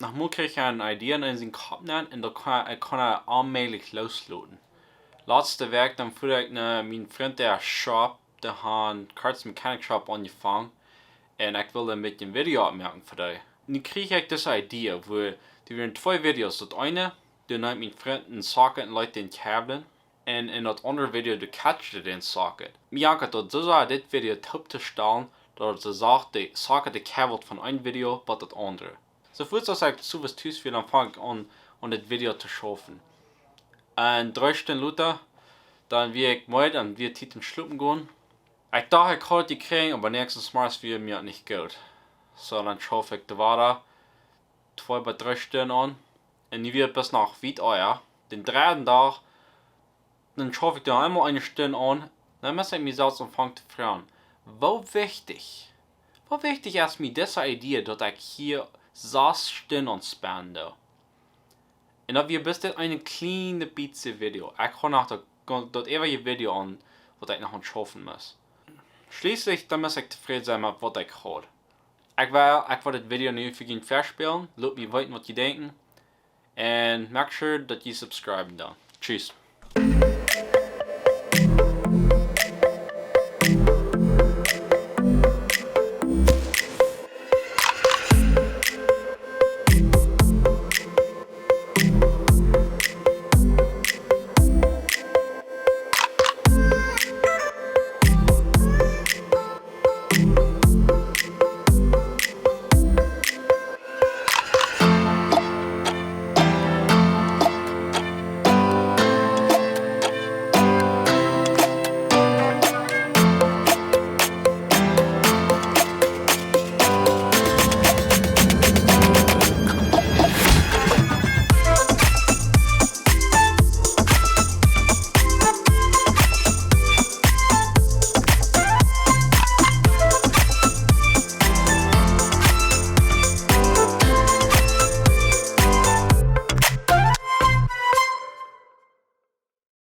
Nachher krieg ich eine Idee in seinen Kopf und da kann er allmählich loslooten. Laatste Werk, dann fuhr ich mein Freund der Shop, der hat Cards Mechanic Shop angefangen und ich will mit dem Video abmerken für dich. Und dann krieg ich diese Idee, wo die werden 2 Videos. Das eine, du nimmst mein Freund einen Socket und legt den Kabel. Und in das andere Video, du catchst den Socket. Mir hat das Video top zu stellen, dass er sagt, der Socket der Kabel von einem Video bis das andere. So fort als ich so was tust, dann fange ich an das Video zu schaffen. Und 3 Stunden später, dann wie ich müde und wir Titen schlupen gehen. Ich dachte, ich konnte die kriegen, aber nächstes Mal ist mir nicht gut. So, dann schaffe ich da weiter 2 bis 3 Stunden an. Und die wird bis nach Wiedeuer. Den 3. Tag, dann schaffe ich da einmal 1 Stunde an. Dann muss ich mich selbst anfangen zu fragen, wo wichtig ist mir diese Idee, dass ich hier 6 Stunden anspende. Und dann wird bis ein kleines bisschen Video. Ich kann nach das ewige Video an, was ich noch schaffen muss. Schließlich dann muss ich zufrieden sein mit was ich habe. Ich will das Video nicht für ihn verspielen. Lasst mich wissen, was ihr denken. Und macht sure, dass ihr subscriben da. Tschüss.